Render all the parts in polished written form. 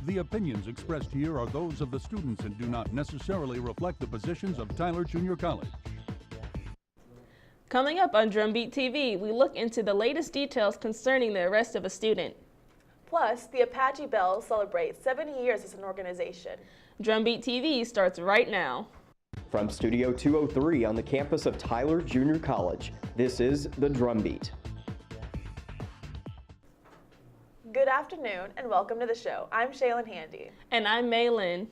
The opinions expressed here are those of the students and do not necessarily reflect the positions of Tyler Junior College. Coming up on Drumbeat TV, we look into the latest details concerning the arrest of a student. Plus, the Apache Bells celebrate 70 years as an organization. Drumbeat TV starts right now. From Studio 203 on the campus of Tyler Junior College, this is the Drumbeat. Good afternoon and welcome to the show. I'm Shaelyn Handy. And I'm Lynn.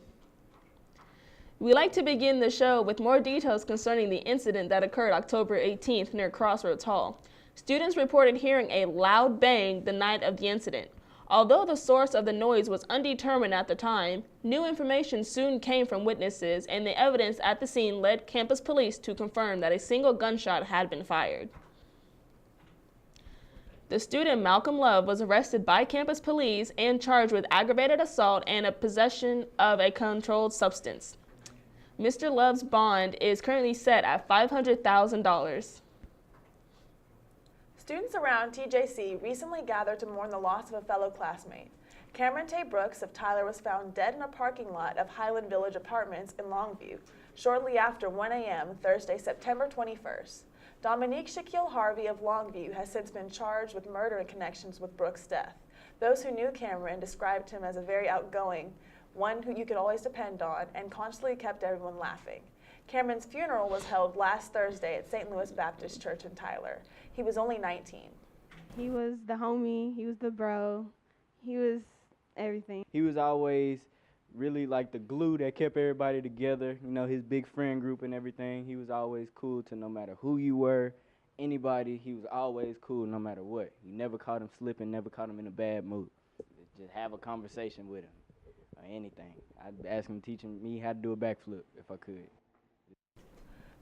We like to begin the show with more details concerning the incident that occurred October 18th near Crossroads Hall. Students reported hearing a loud bang the night of the incident. Although the source of the noise was undetermined at the time, new information soon came from witnesses, and the evidence at the scene led campus police to confirm that a single gunshot had been fired. The student Malcolm Love was arrested by campus police and charged with aggravated assault and a possession of a controlled substance. Mr. Love's bond is currently set at $500,000. Students around TJC recently gathered to mourn the loss of a fellow classmate. Cameron Tay Brooks of Tyler was found dead in a parking lot of Highland Village Apartments in Longview shortly after 1 a.m. Thursday, September 21st. Dominique Shaquille Harvey of Longview has since been charged with murder in connections with Brooks' death. Those who knew Cameron described him as a very outgoing, one who you could always depend on, and constantly kept everyone laughing. Cameron's funeral was held last Thursday at St. Louis Baptist Church in Tyler. He was only 19. He was the homie, he was the bro, he was everything. He was always really like the glue that kept everybody together, you know, his big friend group and everything. He was always cool to no matter who you were, anybody, he was always cool no matter what. You never caught him slipping, never caught him in a bad mood. Just have a conversation with him or anything. I'd ask him to teach me how to do a backflip if I could.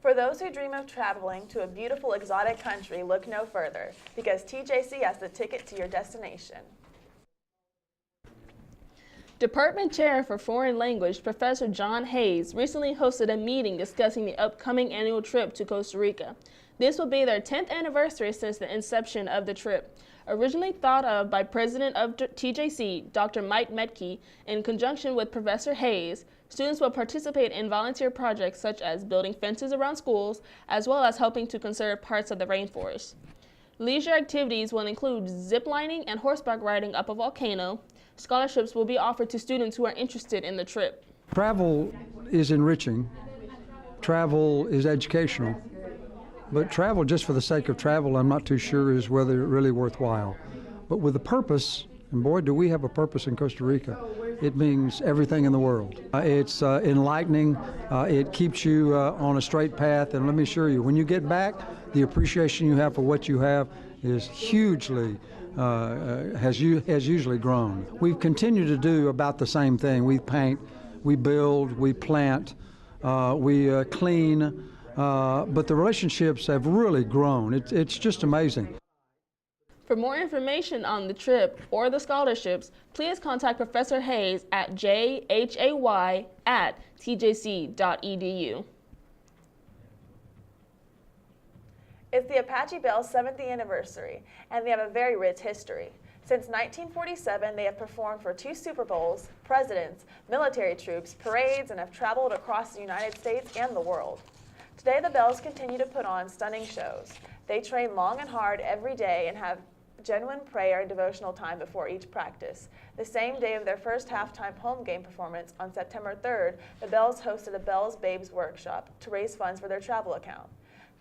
For those who dream of traveling to a beautiful exotic country, look no further, because TJC has the ticket to your destination. Department Chair for Foreign Language, Professor John Hayes, recently hosted a meeting discussing the upcoming annual trip to Costa Rica. This will be their 10th anniversary since the inception of the trip. Originally thought of by President of TJC, Dr. Mike Metke, in conjunction with Professor Hayes, students will participate in volunteer projects such as building fences around schools, as well as helping to conserve parts of the rainforest. Leisure activities will include ziplining and horseback riding up a volcano. Scholarships will be offered to students who are interested in the trip. Travel is enriching. Travel is educational. But travel just for the sake of travel, I'm not too sure is whether it's really worthwhile. But with a purpose, and boy, do we have a purpose in Costa Rica. It means everything in the world. It's enlightening. It keeps you on a straight path. And let me assure you, when you get back, the appreciation you have for what you have is hugely has usually grown. We've continued to do about the same thing. We paint, we build, we plant, we clean, but the relationships have really grown. It's just amazing. For more information on the trip or the scholarships, please contact Professor Hayes at jhay@tjc.edu. It's the Apache Bells' 7th anniversary, and they have a very rich history. Since 1947, they have performed for 2 Super Bowls, presidents, military troops, parades, and have traveled across the United States and the world. Today, the Bells continue to put on stunning shows. They train long and hard every day and have genuine prayer and devotional time before each practice. The same day of their first halftime home game performance on September 3rd, the Bells hosted a Bells Babes workshop to raise funds for their travel account.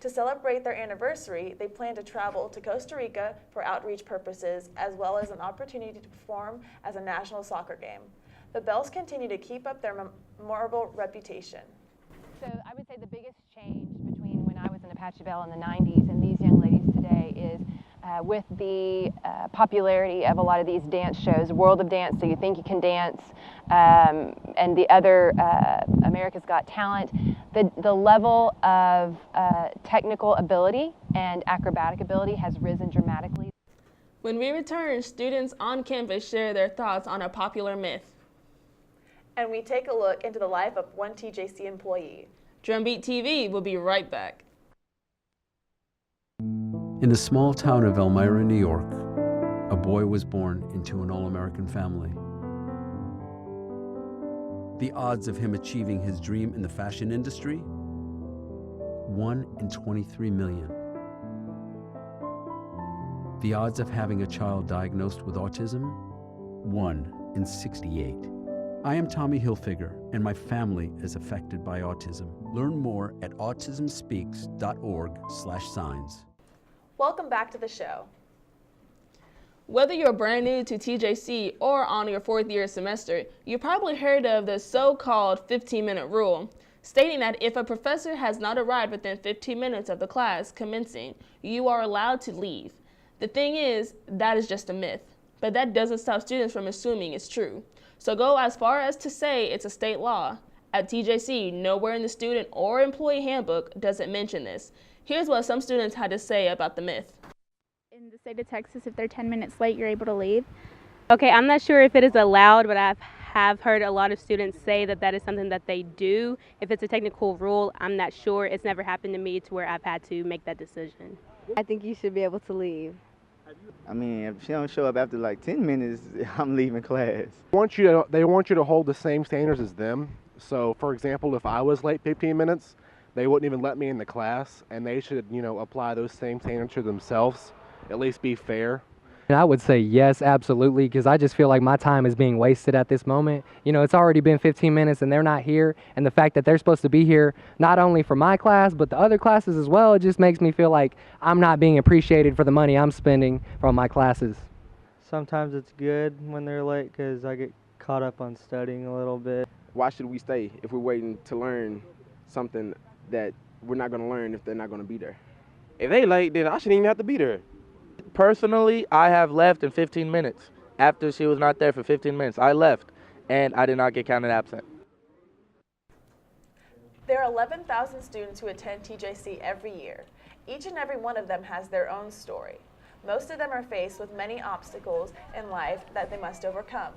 To celebrate their anniversary, they plan to travel to Costa Rica for outreach purposes, as well as an opportunity to perform as a national soccer game. The Bells continue to keep up their memorable reputation. So I would say the biggest change between when I was an Apache Bell in the 90s and these young ladies today is with the popularity of a lot of these dance shows, World of Dance, So You Think You Can Dance, and the other America's Got Talent, the level of technical ability and acrobatic ability has risen dramatically. When we return, students on campus share their thoughts on a popular myth. And we take a look into the life of one TJC employee. Drumbeat TV will be right back. In the small town of Elmira, New York, a boy was born into an all-American family. The odds of him achieving his dream in the fashion industry? 1 in 23 million. The odds of having a child diagnosed with autism? 1 in 68. I am Tommy Hilfiger, and my family is affected by autism. Learn more at autismspeaks.org/signs. Welcome back to the show. Whether you're brand new to TJC or on your 4th year semester, you probably heard of the so-called 15-minute rule, stating that if a professor has not arrived within 15 minutes of the class commencing, you are allowed to leave. The thing is, that is just a myth, but that doesn't stop students from assuming it's true. So go as far as to say it's a state law. At TJC, nowhere in the student or employee handbook does it mention this. Here's what some students had to say about the myth. In the state of Texas, if they're 10 minutes late, you're able to leave. Okay, I'm not sure if it is allowed, but I have heard a lot of students say that that is something that they do. If it's a technical rule, I'm not sure. It's never happened to me to where I've had to make that decision. I think you should be able to leave. I mean, if she don't show up after like 10 minutes, I'm leaving class. They want you to hold the same standards as them. So, for example, if I was late 15 minutes, they wouldn't even let me in the class, and they should, apply those same standards to themselves, at least be fair. And I would say yes, absolutely, because I just feel like my time is being wasted at this moment. It's already been 15 minutes and they're not here, and the fact that they're supposed to be here not only for my class but the other classes as well, it just makes me feel like I'm not being appreciated for the money I'm spending from my classes. Sometimes it's good when they're late because I get caught up on studying a little bit. Why should we stay if we're waiting to learn something that we're not going to learn if they're not going to be there? If they late, then I shouldn't even have to be there. Personally, I have left in 15 minutes. After she was not there for 15 minutes, I left, and I did not get counted absent. There are 11,000 students who attend TJC every year. Each and every one of them has their own story. Most of them are faced with many obstacles in life that they must overcome.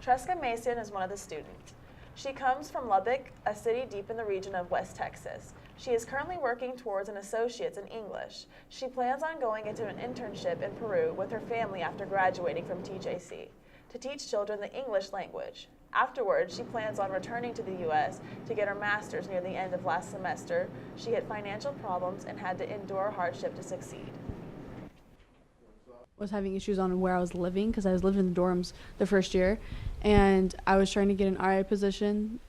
Tresca Mason is one of the students. She comes from Lubbock, a city deep in the region of West Texas. She is currently working towards an associate's in English. She plans on going into an internship in Peru with her family after graduating from TJC to teach children the English language. Afterwards, she plans on returning to the U.S. to get her master's near the end of last semester. She hit financial problems and had to endure hardship to succeed. Was having issues on where I was living because I was living in the dorms the first year, and I was trying to get an RA position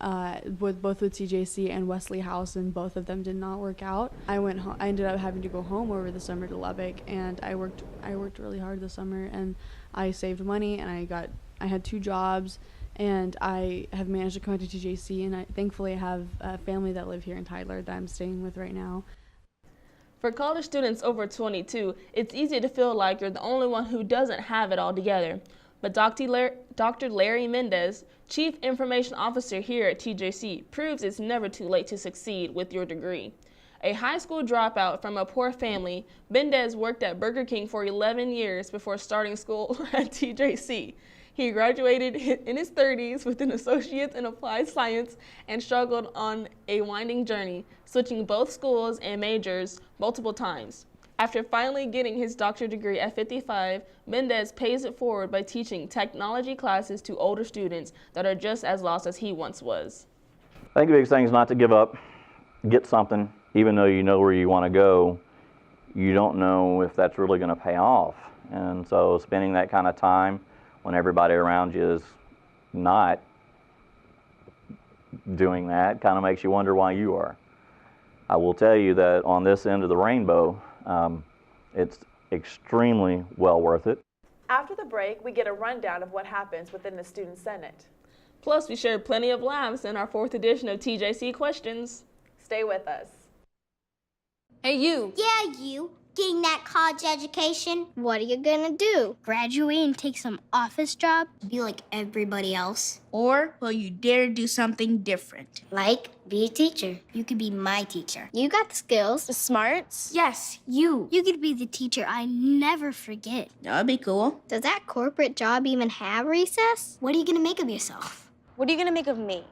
with TJC and Wesley House, and both of them did not work out. I ended up having to go home over the summer to Lubbock, and I worked really hard this summer, and I saved money, and I had 2 jobs, and I have managed to come to TJC, and thankfully I have a family that live here in Tyler that I'm staying with right now. For college students over 22, it's easy to feel like you're the only one who doesn't have it all together. But Dr. Larry Mendez, Chief Information Officer here at TJC, proves it's never too late to succeed with your degree. A high school dropout from a poor family, Mendez worked at Burger King for 11 years before starting school at TJC. He graduated in his 30s with an associate's in applied science and struggled on a winding journey, switching both schools and majors multiple times. After finally getting his doctorate degree at 55, Mendez pays it forward by teaching technology classes to older students that are just as lost as he once was. I think the biggest thing is not to give up, get something, even though you know where you want to go, you don't know if that's really going to pay off. And so spending that kind of time when everybody around you is not doing that kind of makes you wonder why you are. I will tell you that on this end of the rainbow, it's extremely well worth it. After the break, we get a rundown of what happens within the Student Senate. Plus, we shared plenty of laughs in our 4th edition of TJC Questions. Stay with us. Hey, you. Yeah, you. Getting that college education, what are you gonna do? Graduate and take some office job? Be like everybody else? Or will you dare do something different? Like, be a teacher. You could be my teacher. You got the skills. The smarts? Yes, you. You could be the teacher I never forget. That'd be cool. Does that corporate job even have recess? What are you gonna make of yourself? What are you gonna make of me?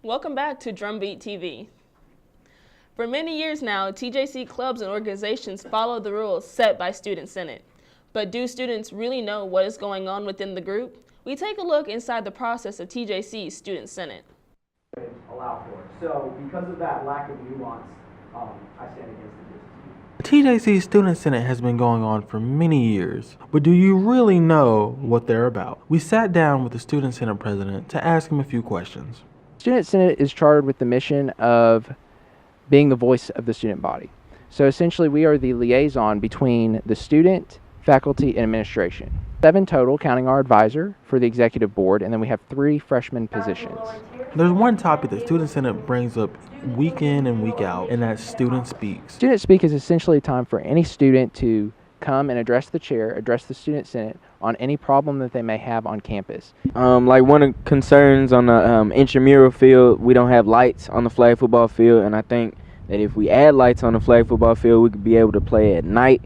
Welcome back to Drumbeat TV. For many years now, TJC clubs and organizations follow the rules set by Student Senate. But do students really know what is going on within the group? We take a look inside the process of TJC's Student Senate. Allow for it. So because of that lack of nuance, I stand against it. TJC's Student Senate has been going on for many years, but do you really know what they're about? We sat down with the Student Senate president to ask him a few questions. Student Senate is chartered with the mission of being the voice of the student body. So essentially we are the liaison between the student, faculty, and administration. 7 total, counting our advisor for the executive board, and then we have 3 freshman positions. There's one topic that Student Senate brings up week in and week out, and that's Student Speaks. Student Speak is essentially a time for any student to come and address the chair, address the Student Senate on any problem that they may have on campus. Like one of the concerns on the intramural field, we don't have lights on the flag football field, and I think that if we add lights on the flag football field, we could be able to play at night,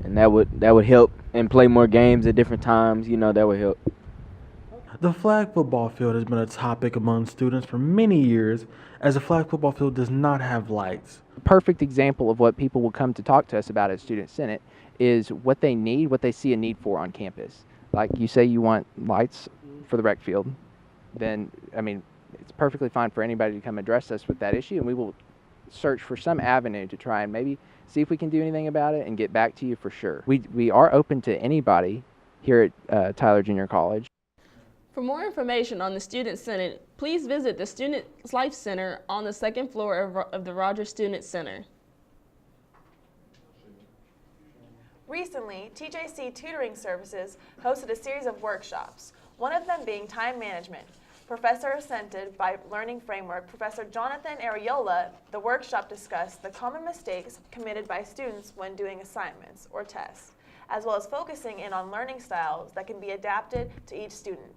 and that would help, and play more games at different times. You know, that would help. The flag football field has been a topic among students for many years, as the flag football field does not have lights. Perfect example of what people will come to talk to us about at Student Senate is what they need, what they see a need for on campus. Like you say you want lights for the rec field, then, I mean, it's perfectly fine for anybody to come address us with that issue, and we will search for some avenue to try and maybe see if we can do anything about it and get back to you for sure. We are open to anybody here at Tyler Junior College. For more information on the Student Senate, please visit the Student Life Center on the 2nd floor of the Rogers Student Center. Recently, TJC Tutoring Services hosted a series of workshops, one of them being time management. Professor assented by Learning Framework, Professor Jonathan Ariola. The workshop discussed the common mistakes committed by students when doing assignments or tests, as well as focusing in on learning styles that can be adapted to each student.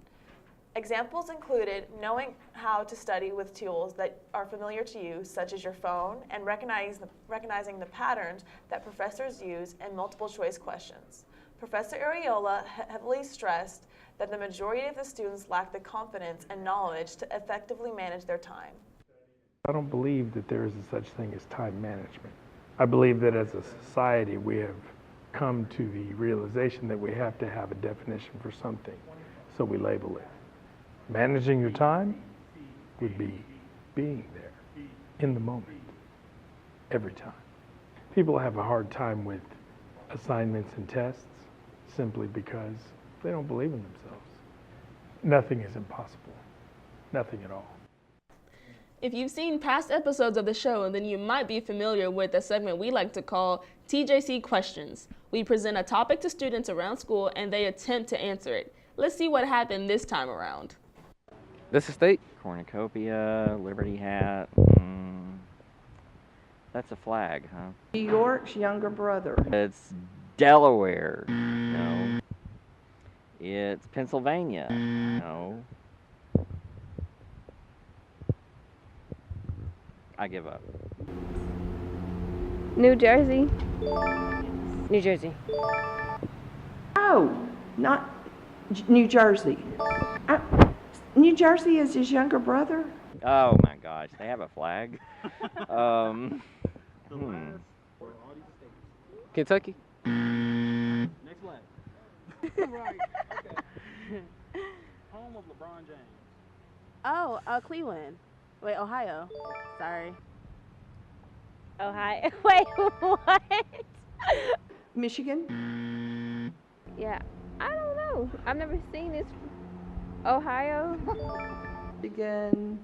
Examples included knowing how to study with tools that are familiar to you, such as your phone, and recognizing the patterns that professors use in multiple choice questions. Professor Ariola heavily stressed that the majority of the students lack the confidence and knowledge to effectively manage their time. I don't believe that there is a such thing as time management. I believe that as a society we have come to the realization that we have to have a definition for something, so we label it. Managing your time would be being there in the moment, every time. People have a hard time with assignments and tests simply because they don't believe in themselves. Nothing is impossible, nothing at all. If you've seen past episodes of the show, then you might be familiar with a segment we like to call TJC Questions. We present a topic to students around school and they attempt to answer it. Let's see what happened this time around. This is state. Cornucopia, Liberty Hat. That's a flag, huh? New York's younger brother. It's Delaware. No. It's Pennsylvania. No. I give up. New Jersey. New Jersey. Oh, not New Jersey. New Jersey is his younger brother? Oh my gosh, they have a flag. Kentucky. Next lap. Right. Okay. Home of LeBron James. Oh, Cleveland. Wait, Ohio. Sorry. Ohio. Wait, what? Michigan? Yeah, I don't know. I've never seen this. Ohio? Michigan,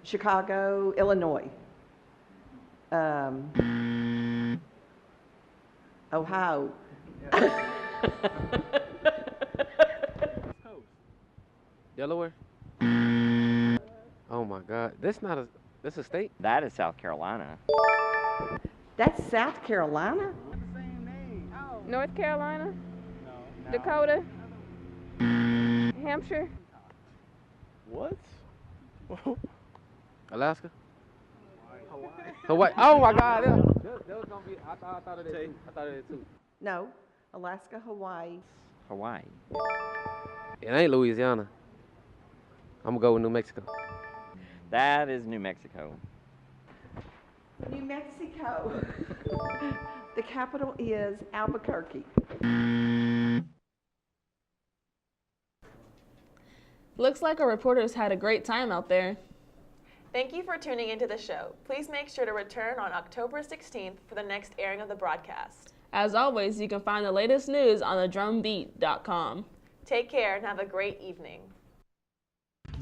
Chicago, Illinois. Ohio. Delaware. Oh my God, that's a state. That is South Carolina. That's South Carolina? North Carolina? No. Dakota? Hampshire? What? Alaska? Hawaii. Oh my God. That was gonna be. I thought of that too. I thought of that too. No, Alaska, Hawaii. Hawaii. It ain't Louisiana. I'm gonna go with New Mexico. That is New Mexico. New Mexico. The capital is Albuquerque. Looks like our reporters had a great time out there. Thank you for tuning into the show. Please make sure to return on October 16th for the next airing of the broadcast. As always, you can find the latest news on thedrumbeat.com. Take care and have a great evening.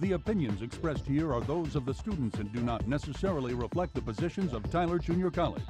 The opinions expressed here are those of the students and do not necessarily reflect the positions of Tyler Junior College.